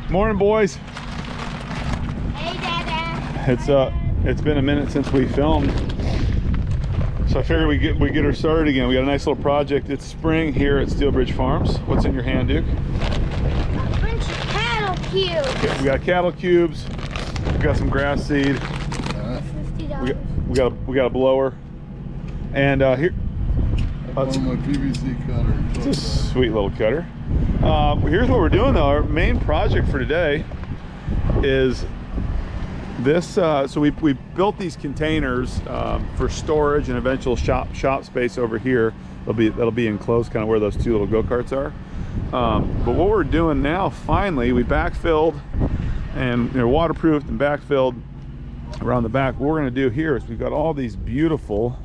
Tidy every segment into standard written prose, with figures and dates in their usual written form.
Morning, boys. Hey, Dada. It's been a minute since we filmed, so I figured we get her started again. We got a nice little project. It's spring here at Steel Bridge Farms. What's in your hand, Duke? A bunch of cattle cubes. Okay, we got cattle cubes. We got some grass seed. $50. We got a blower, and here. One of my PVC cutter. It's a sweet little cutter. Here's what we're doing though. Our main project for today is this. So we built these containers for storage and eventual shop space over here. That'll be enclosed, kind of where those two little go-karts are. But what we're doing now, finally, we backfilled and waterproofed and backfilled around the back. What we're going to do here is we've got all these beautiful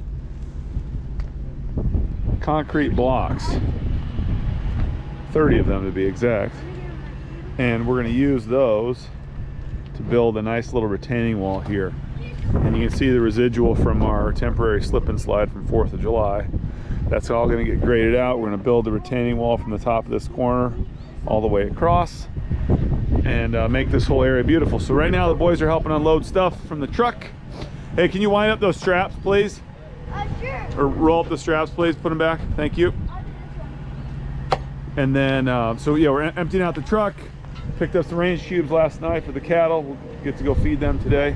concrete blocks, 30 of them to be exact, and we're going to use those to build a nice little retaining wall here. And you can see the residual from our temporary slip and slide from 4th of July. That's all going to get graded out. We're going to build the retaining wall from the top of this corner all the way across and make this whole area beautiful. So right now the boys are helping unload stuff from the truck. Hey, can you wind up those straps, please? Sure. Or roll up the straps, please. Put them back. Thank you. And then, so yeah, we're emptying out the truck. Picked up some range cubes last night for the cattle. We'll get to go feed them today.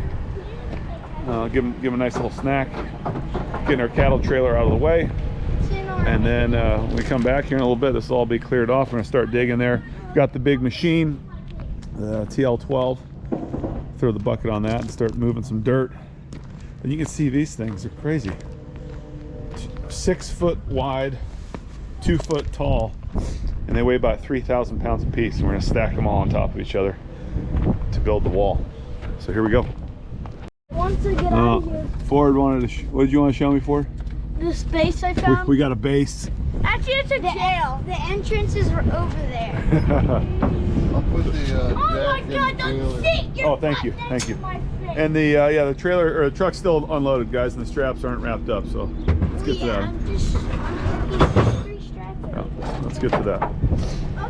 Give them a nice little snack. Getting our cattle trailer out of the way. And then when we come back here in a little bit, this will all be cleared off. We're gonna start digging there. Got the big machine, the TL12. Throw the bucket on that and start moving some dirt. And you can see these things, they're crazy. 6 foot wide, 2 foot tall, and they weigh about 3,000 pounds a piece. And we're gonna stack them all on top of each other to build the wall. So here we go. Once I get out of here, Ford wanted to, what did you want to show me, Ford? the space I found. We got a base. Actually, it's a jail. The entrance is over there. I'll put the Oh my jack in God! the Don't trailer. sit. Oh, thank you, thank you. And the yeah, the trailer or the truck's still unloaded, guys, and the straps aren't wrapped up. So let's get to that. I'm just three straps. Yeah, let's get to that.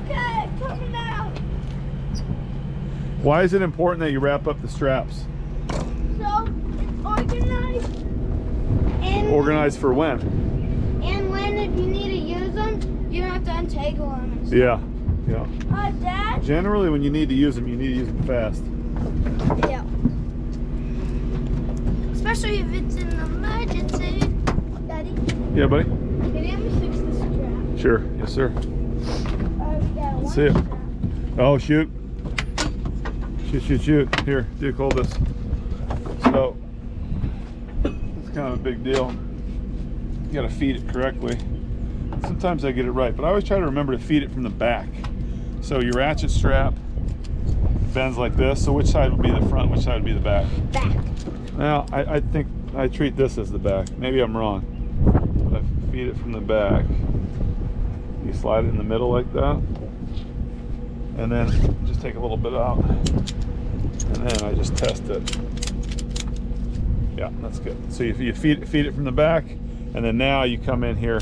Okay, coming out. Why is it important that you wrap up the straps? So it's organized. And Organized for when? And when if you need to use them, you don't have to untangle them. And stuff. Yeah, yeah. Dad. Generally, when you need to use them, you need to use them fast. Yeah. Especially if it's an emergency. Daddy, Yeah, buddy. can you help me fix this strap? Sure. Yes, sir. Yeah, Let's see it. Oh, shoot. Shoot. Here, Duke, hold this. So, it's kind of a big deal. You gotta feed it correctly. Sometimes I get it right, but I always try to remember to feed it from the back. So your ratchet strap bends like this. So which side would be the front, which side would be the back? Back. Now, I think I treat this as the back. Maybe I'm wrong. But I feed it from the back. You slide it in the middle like that. And then just take a little bit out. And then I just test it. Yeah, that's good. So you feed it from the back, and then now you come in here,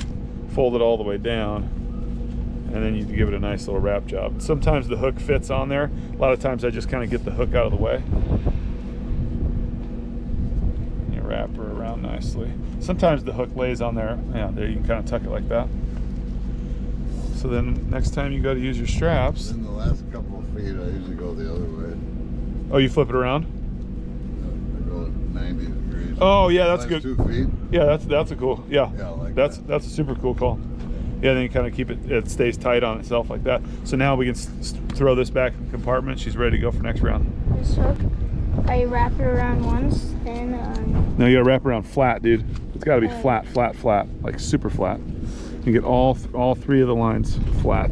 fold it all the way down, and then you give it a nice little wrap job. Sometimes the hook fits on there. A lot of times I just kind of get the hook out of the way. And you wrap her around nicely. Sometimes the hook lays on there. Yeah, there you can kind of tuck it like that. So then next time you go to use your straps. In the last couple of feet, I usually go the other way. Oh, you flip it around? I go 90 degrees. Oh yeah, that's Last good. 2 feet. Yeah, that's a cool. Yeah, Yeah, I like that's that. a super cool call. Yeah, then you kind of keep it. It stays tight on itself like that. So now we can throw this back in the compartment. She's ready to go for next round. This hook, I wrap it around once, then No, you gotta wrap around flat, dude. It's gotta be flat, like super flat. You get all 3 of the lines flat.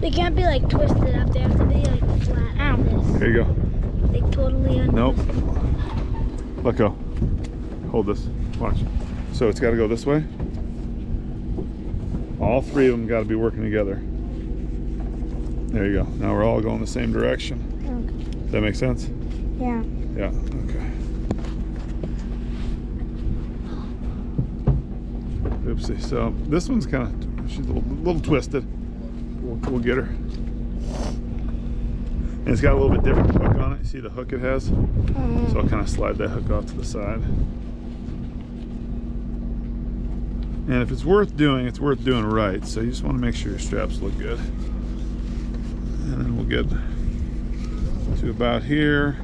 they can't be like twisted up. They have to be like flat. Ow. This. There you go. They totally Nope. Let go. Hold this. Watch. So it's got to go this way. All 3 of them got to be working together. There you go. Now we're all going the same direction. Okay. Does that make sense? Yeah. Yeah. Okay. Oopsie. So this one's kind of, she's a little twisted. We'll get her. And it's got a little bit different hook on it. You see the hook it has? So I'll kind of slide that hook off to the side. And if it's worth doing right. So you just want to make sure your straps look good. And then we'll get to about here.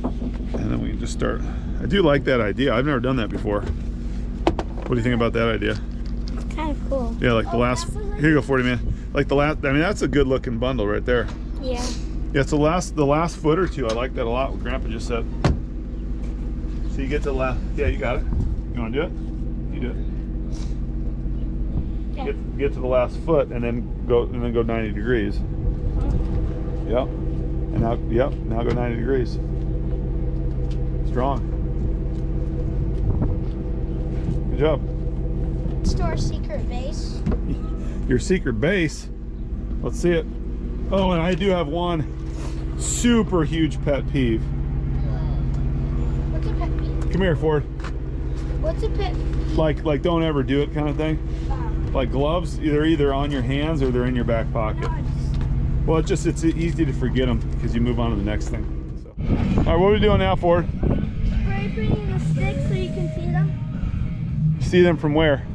And then we can just start. I do like that idea. I've never done that before. What do you think about that idea? It's kind of cool. Yeah, like the last, here you go, 40 man. Like the last, I mean, that's a good looking bundle right there. Yeah. Yeah, it's the last foot or two. I like that a lot, what Grandpa just said. So you get to the last, yeah, you got it. You want to do it? You do it. Yeah. Get to the last foot and then go 90 degrees. Yep. And now, yep, now go 90 degrees. Strong. Good job. Store secret base. Your secret base. Let's see it. Oh, and I do have one super huge pet peeve. What's a pet peeve? Come here, Ford. What's a pet peeve? Like don't ever do it kind of thing. Like gloves, they're either on your hands or they're in your back pocket. Well, it's easy to forget them because you move on to the next thing. So. All right, what are we doing now, Ford? Spray painting the sticks so you can see them. See them from where?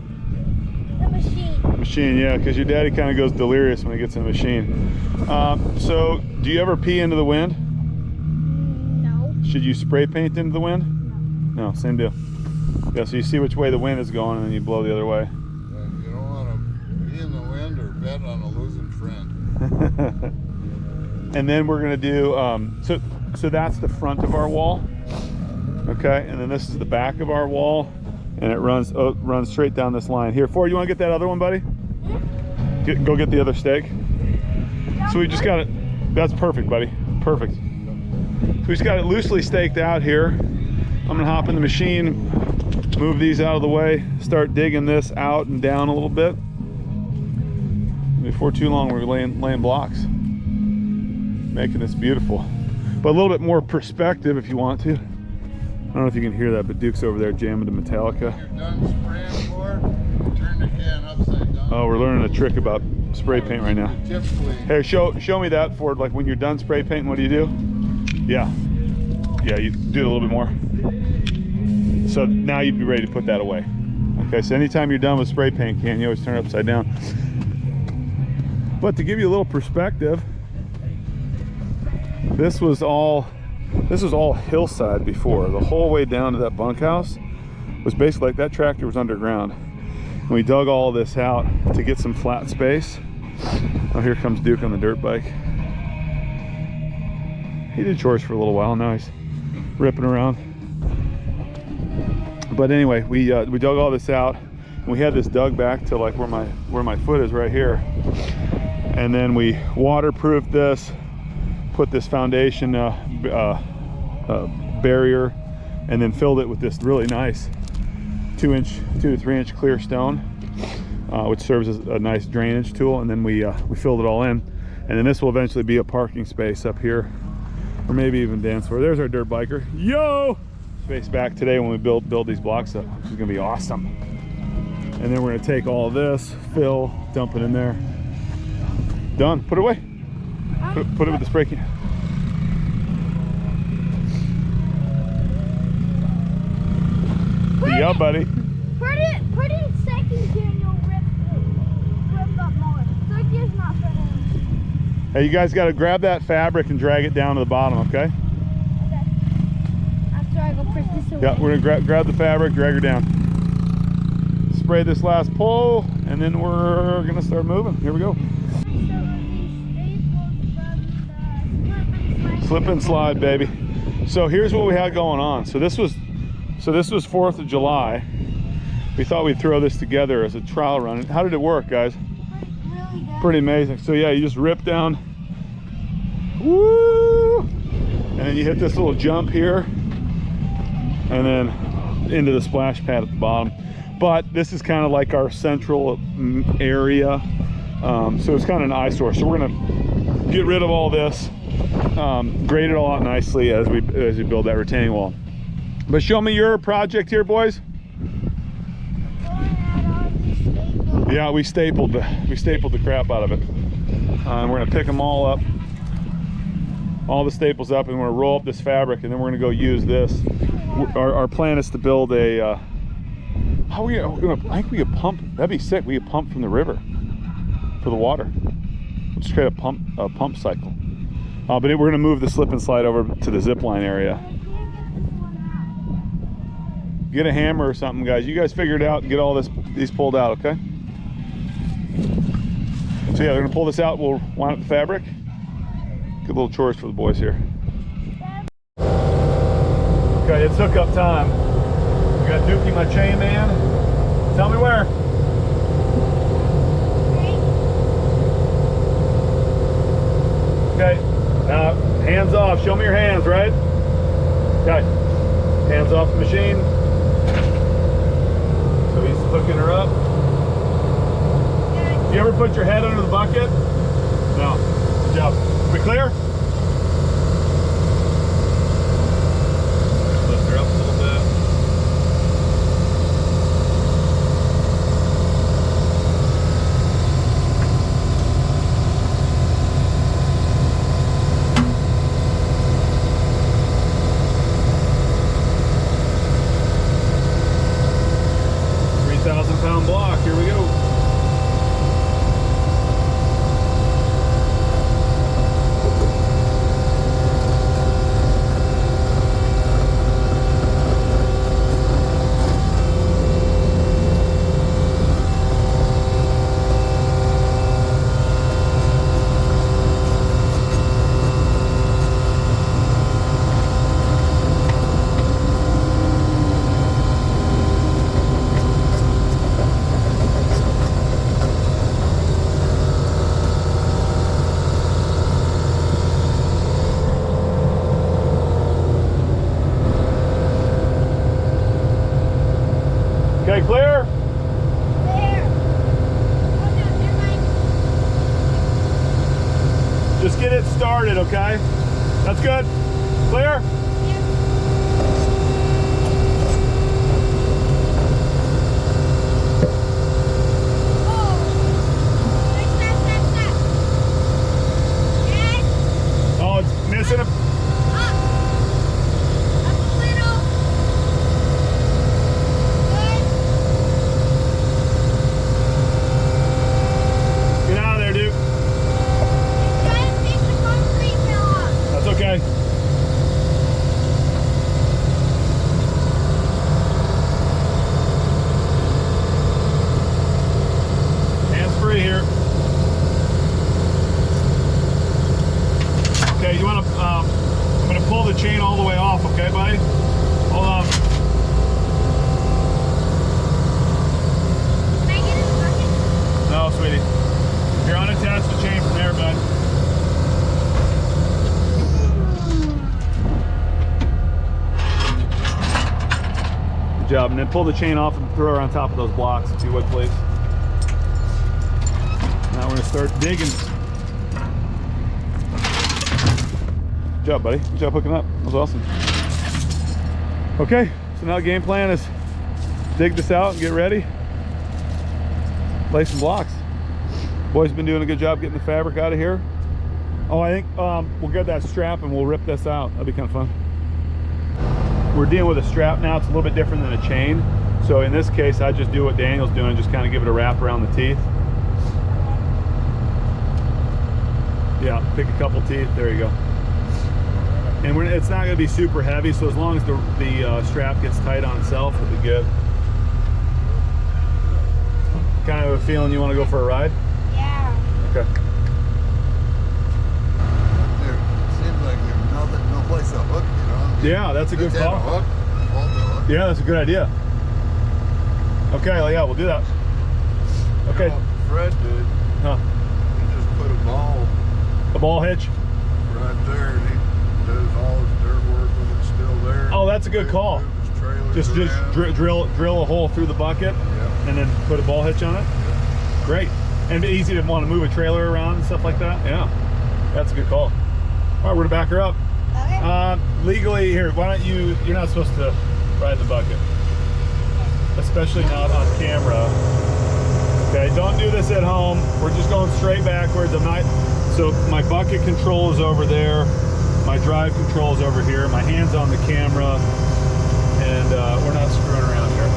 The machine. Machine, yeah, because your daddy kind of goes delirious when he gets in the machine. So, do you ever pee into the wind? No. Should you spray paint into the wind? No, same deal. Yeah, so you see which way the wind is going and then you blow the other way. You don't want to be in the wind or bet on a losing friend. And then we're gonna do, so that's the front of our wall. Okay, and then this is the back of our wall. And it runs straight down this line. Here, Ford, you want to get that other one, buddy? Go get the other stake. So we just got it. That's perfect, buddy. Perfect. So we just got it loosely staked out here. I'm gonna hop in the machine, move these out of the way, start digging this out and down a little bit. Before too long, we're laying blocks, making this beautiful. But a little bit more perspective if you want to. I don't know if you can hear that, but Duke's over there jamming to Metallica. When you're done spraying for it, turn the can upside down. Oh, we're learning a trick about spray paint right now. Typically, Hey, show me that, Ford. Like when you're done spray painting, what do you do? Yeah, you do it a little bit more. So now you'd be ready to put that away. Okay, so anytime you're done with spray paint can, you always turn it upside down. But to give you a little perspective, this was all hillside before. The whole way down to that bunkhouse was basically like that tractor was underground. And we dug all of this out to get some flat space. Oh, here comes Duke on the dirt bike. He did chores for a little while, now he's ripping around. But anyway, we dug all this out and we had this dug back to like where my foot is right here. And then we waterproofed this, put this foundation barrier, and then filled it with this really nice 2 to 3 inch clear stone, which serves as a nice drainage tool. And then we filled it all in, and then this will eventually be a parking space up here, or maybe even dance floor. There's our dirt biker. Yo! Space back today when we build these blocks up, which is gonna be awesome. And then we're gonna take all of this, fill, dump it in there. Done. Put it away. Put it with the spray can. Yeah, buddy. Put in second gear and you'll rip up more. Third gear's not for him. Hey, you guys got to grab that fabric and drag it down to the bottom, okay? Okay. After I go push this away. Yeah, we're gonna grab the fabric, drag her down. Spray this last pole, and then we're gonna start moving. Here we go. Slip and slide, baby. So here's what we had going on. So this was 4th of July. We thought we'd throw this together as a trial run. How did it work, guys? Really good. Pretty amazing. So yeah, you just rip down, woo, and then you hit this little jump here, and then into the splash pad at the bottom. But this is kind of like our central area, so it's kind of an eyesore. So we're gonna get rid of all this, grade it all out nicely as we build that retaining wall. But show me your project here, boys. Yeah, we stapled the crap out of it. And we're gonna pick them all up. all the staples up, and we're gonna roll up this fabric, and then we're gonna go use this. Our plan is to build a, how are we gonna, I think we could pump, that'd be sick. We could pump from the river for the water. We'll just create a pump cycle. But we're gonna move the slip and slide over to the zip line area. Get a hammer or something, guys. You guys figure it out and get all these pulled out, okay? So yeah, they're gonna pull this out. We'll wind up the fabric. Good little chores for the boys here. Okay, it's hookup time. We got Dookie, my chain man. Tell me where. Okay, hands off. Show me your hands, right? Okay, hands off the machine. So he's hooking her up. You ever put your head under the bucket? No. Good job. We clear? Lift her up a little bit. £3,000 block. Here we go. Okay, clear? There. Oh, no, never mind. Just get it started, okay? That's good. Clear? Oh, it's missing a... Get out of there, dude. That's okay. Hands free here. Okay, you want to, I'm going to pull the chain all the way off, okay, buddy? Hold on. No, sweetie. Here, unattach the chain from there, bud. Good job. And then pull the chain off and throw her on top of those blocks, if you would, please. Now we're going to start digging. Good job, buddy. Good job hooking up. That was awesome. Okay, so now the game plan is dig this out and get ready. Lay some blocks. Boys been doing a good job getting the fabric out of here. Oh, I think we'll get that strap and we'll rip this out. That'll be kind of fun. We're dealing with a strap now. It's a little bit different than a chain. So in this case, I just do what Daniel's doing, just kind of give it a wrap around the teeth. Yeah, pick a couple teeth. There you go. And it's not going to be super heavy, so as long as the strap gets tight on itself, it'll be good. Kind of a feeling you want to go for a ride? Yeah. Okay. There seems like there's no place to hook, you know? Yeah, that's a good Let's have call. a hook. Hold the hook. Yeah, that's a good idea. Okay, well, yeah, we'll do that. Okay. You know, Fred did. Huh. He just put a ball hitch? right there, and he does all his dirt work when it's still there. Oh, that's a good call. Move his trailers Just around. drill a hole through the bucket, Yeah. and then put a ball hitch on it. Great. And easy to want to move a trailer around and stuff like that. Yeah, that's a good call. All right, we're gonna back her up. Okay. Legally, here, why don't you're not supposed to ride the bucket, especially not on camera. Okay, don't do this at home. We're just going straight backwards. So my bucket control is over there. My drive controls over here. My hand's on the camera, and we're not screwing around here.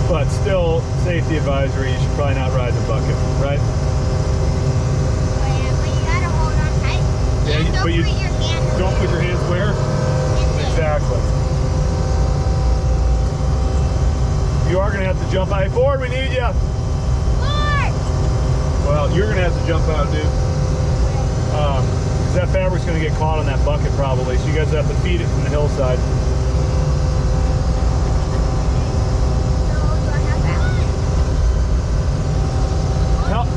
But still, safety advisory, you should probably not ride the bucket, right? But you gotta hold on tight. Yeah, And don't but put you your hands don't put your hands where? in there. Exactly. You are gonna have to jump out. Ford, we need you. Lord! Well, you're gonna have to jump out, dude. 'Cause that fabric's gonna get caught on that bucket probably, so you guys have to feed it from the hillside. So do I have that? Help.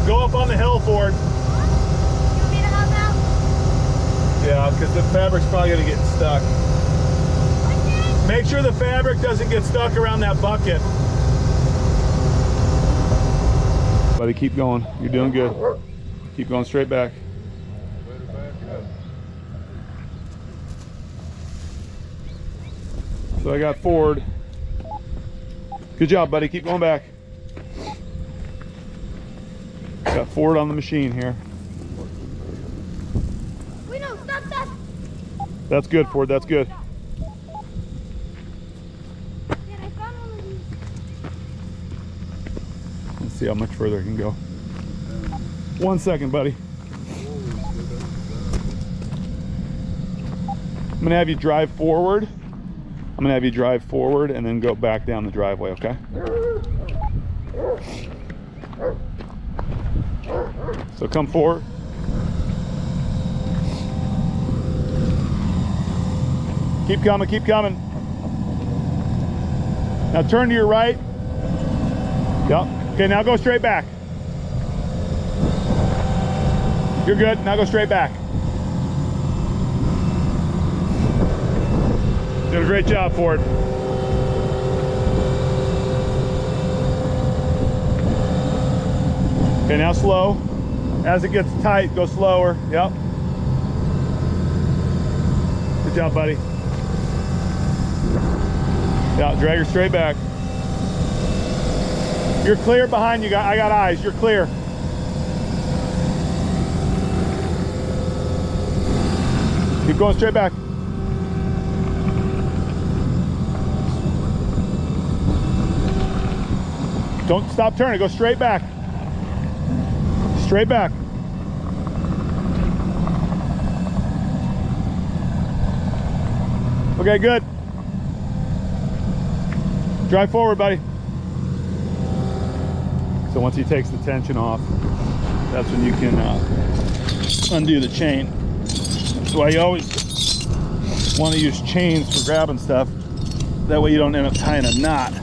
Go up on the hill, Ford. You want me to help out? Yeah, because the fabric's probably gonna get stuck. What's Make sure the fabric doesn't get stuck around that bucket. Buddy, keep going. You're doing good. Keep going straight back. Better back up. So I got Ford. Good job, buddy. Keep going back. Got Ford on the machine here. Wait, no, stop. That's good, Ford. That's good. Dad, I found one of these. Let's see how much further I can go. 1 second, buddy. I'm gonna have you drive forward. I'm gonna have you drive forward and then go back down the driveway, okay? So come forward. Keep coming, keep coming. Now turn to your right. Yep. Okay, now go straight back. You're good. Now go straight back. Doing a great job, Ford. Okay, now slow. As it gets tight, go slower. Yep. Good job, buddy. Yeah, drag her straight back. You're clear behind you. I got eyes. You're clear. Keep going straight back. Don't stop turning. Go straight back. Straight back. Okay, good. Drive forward, buddy. So once he takes the tension off, that's when you can undo the chain. That's why you always want to use chains for grabbing stuff. That way you don't end up tying a knot.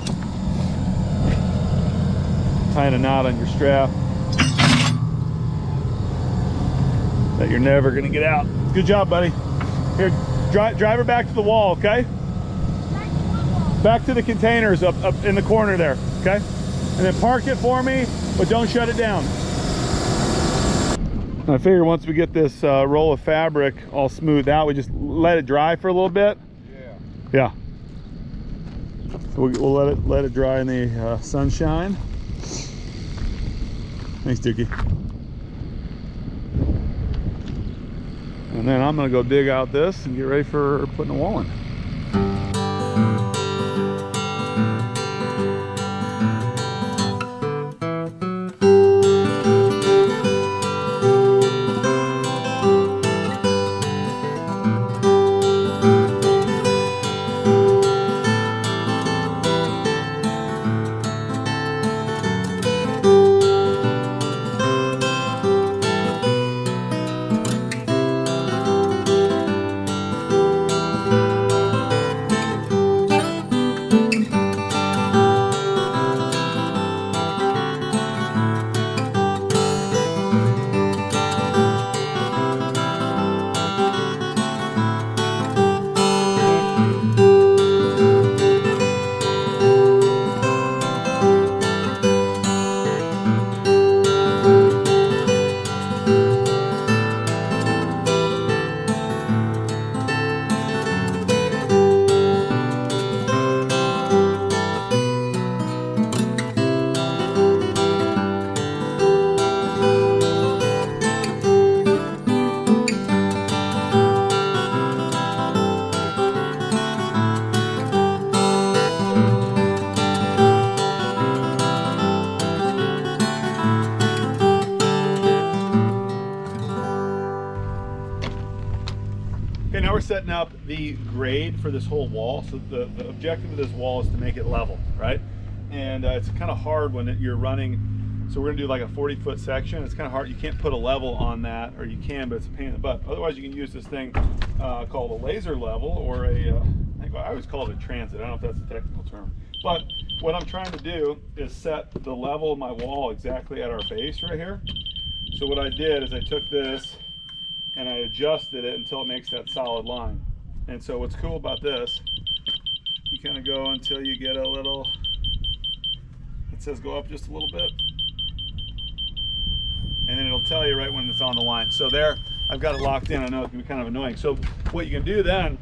Tying a knot on your strap that you're never going to get out. Good job, buddy. Here, drive her back to the wall, okay? Back to the containers up in the corner there, okay? And then park it for me, but don't shut it down. I figure once we get this roll of fabric all smoothed out, we just let it dry for a little bit. Yeah. So we'll let it dry in the sunshine. Thanks, Dookie. And then I'm gonna go dig out this and get ready for putting a wall in. now we're setting up the grade for this whole wall. So the objective of this wall is to make it level, right? And it's kind of hard when you're running. So we're gonna do like a 40-foot section. It's kind of hard. You can't put a level on that, or you can, but it's a pain in the butt. Otherwise, you can use this thing called a laser level, or I always call it a transit. I don't know if that's a technical term. But what I'm trying to do is set the level of my wall exactly at our base right here. So what I did is I took this and I adjusted it until it makes that solid line. And so what's cool about this, you kind of go until you get a little, it says go up just a little bit. And then it'll tell you right when it's on the line. So there, I've got it locked in. I know it can be kind of annoying. So what you can do then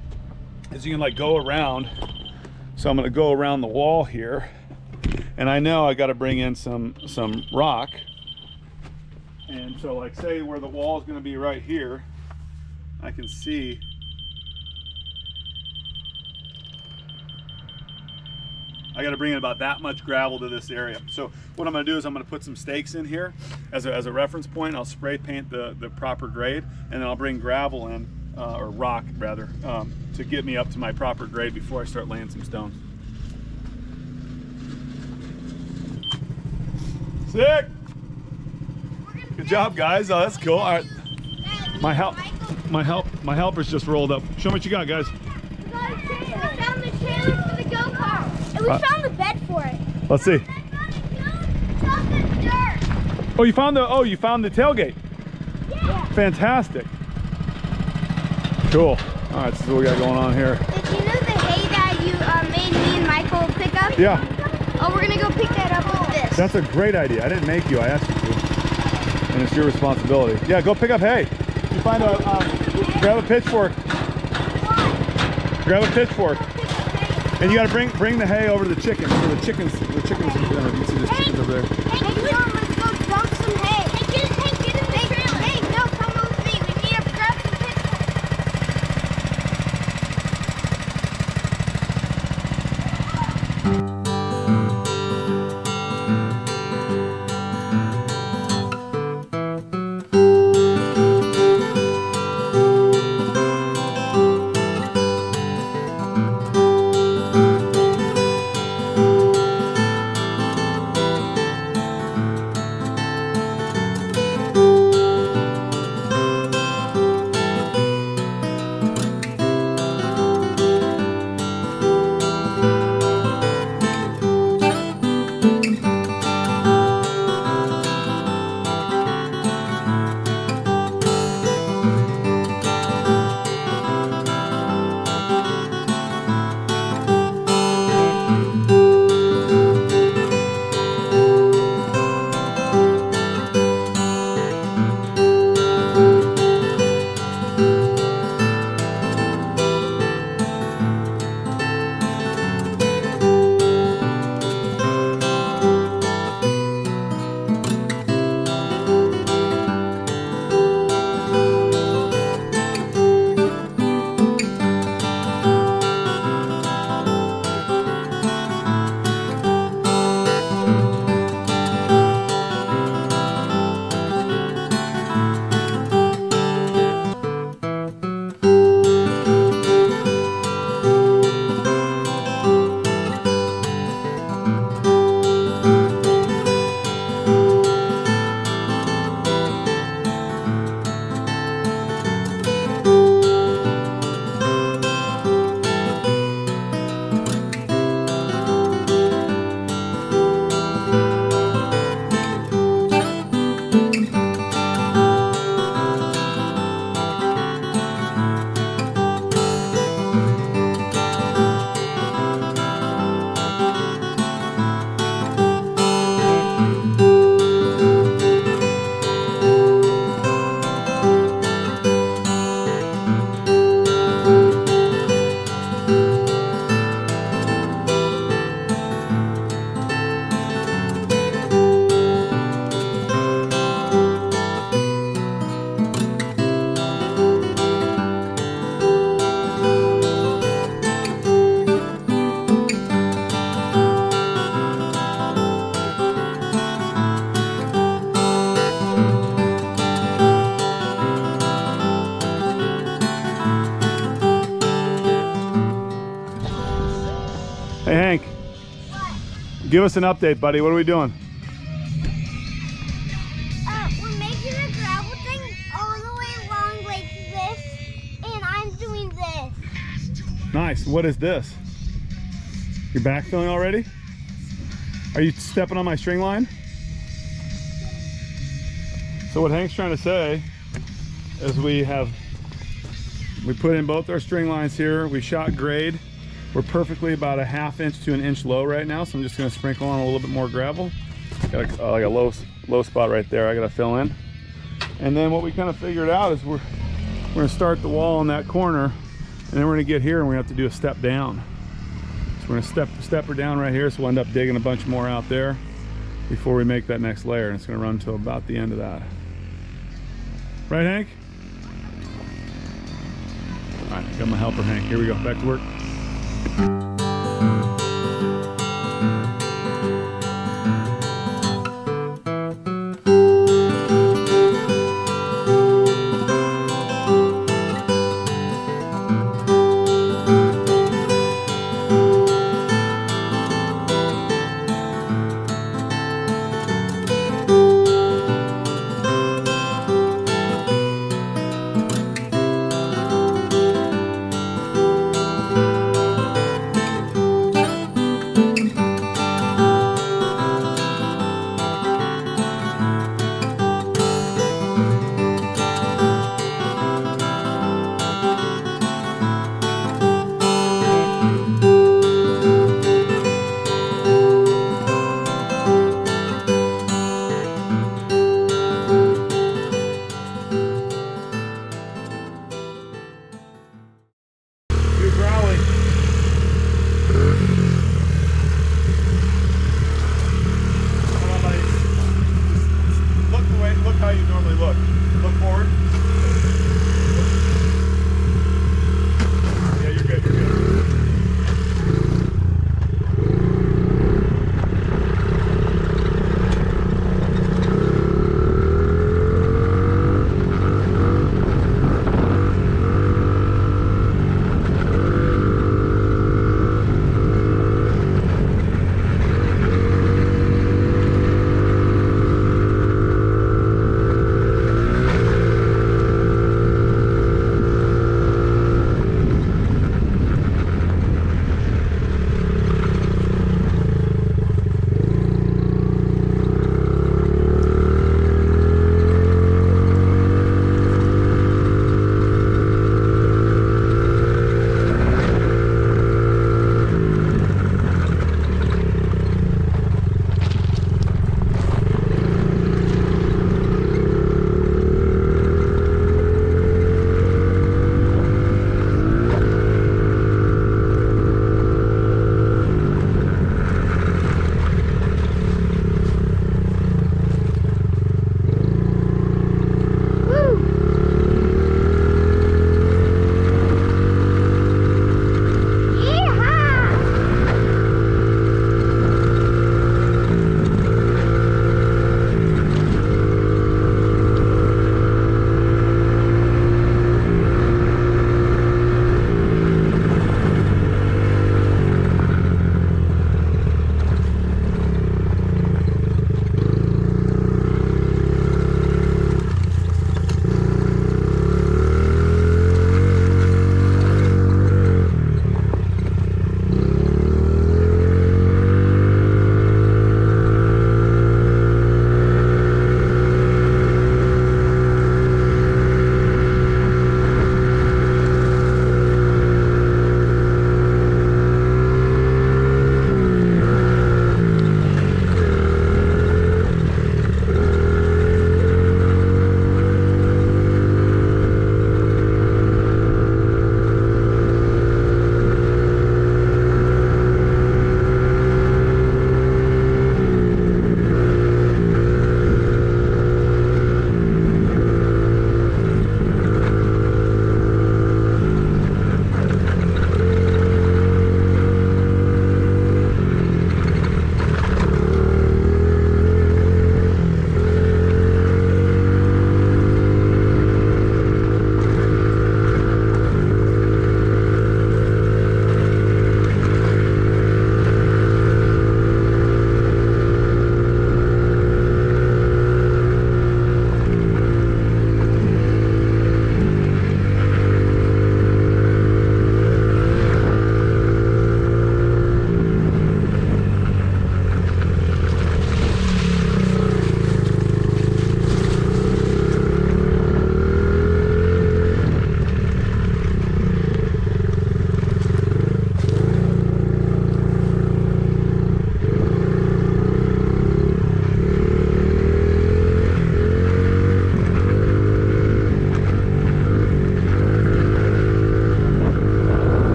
is you can like go around. So I'm gonna go around the wall here. And I know I gotta bring in some rock. And so like say where the wall is gonna be right here, I can see I got to bring in about that much gravel to this area. So what I'm going to do is I'm going to put some stakes in here as a reference point. I'll spray paint the proper grade, and then I'll bring gravel in, or rock rather, to get me up to my proper grade before I start laying some stones. Sick! Good job, guys. Oh, that's cool. All right. My helpers just rolled up. Show me what you got, guys. We found the trailer for the go-kart. And we found the bed for it. Let's see. Oh, you found the tailgate. Yeah. Fantastic. Cool. All right, this is what we got going on here. Did you know the hay that you made me and Michael pick up? Yeah. Oh, we're gonna go pick that up with this. That's a great idea. I didn't make you. I asked you to. And it's your responsibility. Yeah, go pick up hay. You find a grab a pitchfork. Grab a pitchfork. And you gotta bring the hay over to the chickens. So the chickens, you can see there's chickens over there. Hey, come on, let's go dump some hay. Hey, get in the trailer. Hey, no, come with me. We need to grab some pitchforks. Give us an update, buddy. What are we doing? We're making a gravel thing all the way along like this, and I'm doing this. Nice. What is this? You're backfilling already? Are you stepping on my string line? So what Hank's trying to say is we put in both our string lines here. We shot grade. We're perfectly about a ½ inch to an inch low right now, so I'm just going to sprinkle on a little bit more gravel. Got like a low spot right there I got to fill in. And then what we kind of figured out is we're going to start the wall in that corner, and then we're going to get here and we're going to have to do a step down. So we're going to step her down right here, so we'll end up digging a bunch more out there before we make that next layer, and it's going to run until about the end of that. Right, Hank? All right, got my helper, Hank. Here we go, back to work. How you normally look. Look forward. Yeah, you're good, you're good.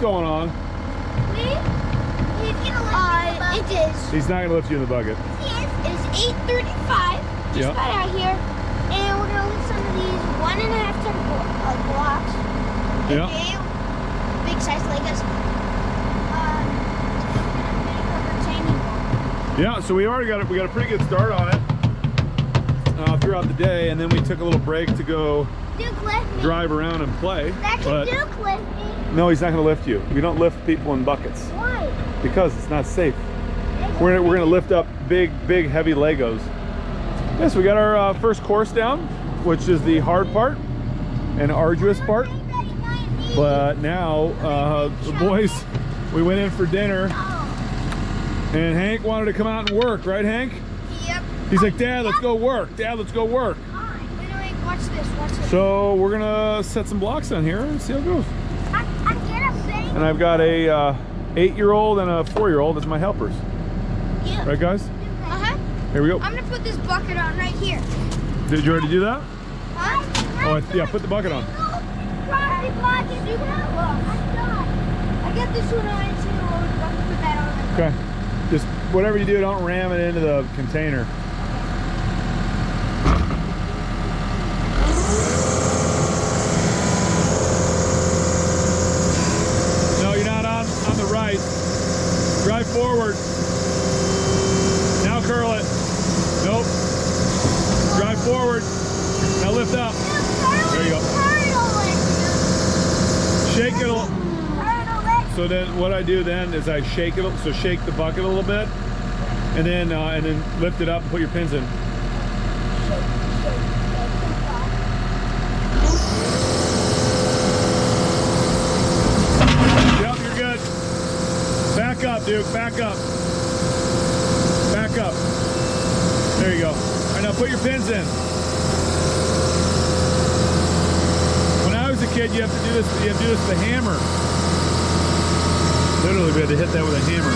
going on? It is. He's not gonna lift you in the bucket. It is 8:35. Just Yep. got out here, and we're gonna lift some of these 1.5 ton blocks. Yeah. Okay, big size Legos. Yeah, so we got a pretty good start on it throughout the day, and then we took a little break to go Duke lift me. drive around and play. That But can Duke lift me. no, he's not gonna lift you. We don't lift people in buckets Why? because it's not safe. We're gonna lift up big heavy Legos. Yes, we got our first course down, which is the hard part and arduous part. But now the boys, we went in for dinner, and Hank wanted to come out and work, right, Hank? Yep. He's like, Dad, let's go work. Dad, let's go work. Wait, watch this. Watch this. So we're gonna set some blocks on here and see how it goes. I get a thing. And I've got a 8-year-old and a 4-year-old as my helpers. Yeah. Right, guys? Uh-huh. Here we go. I'm gonna put this bucket on right here. Did you already do that? Huh? Oh, yeah, put the bucket on. I got this one on too. I'll put that on. Okay. Just whatever you do, don't ram it into the container. No, you're not on the right. Drive forward. Now curl it. Nope. Drive forward. Now lift up. There you go. Shake it a little. So then what I do then is I shake it, so shake the bucket a little bit, and then lift it up and put your pins in. Yep, you're good. Back up, Duke, back up. Back up. There you go. All right, now put your pins in. When I was a kid, you have to do this with a hammer. Literally, we had to hit that with a hammer.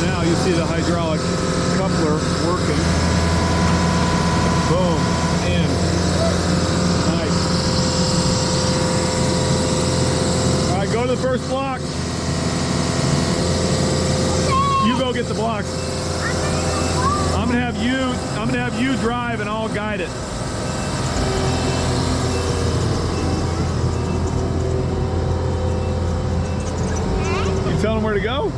Now you see the hydraulic coupler working. Boom, in. Nice. All right, go to the first block. You go get the blocks. I'm gonna have you drive, and I'll guide it. Tell them where to go?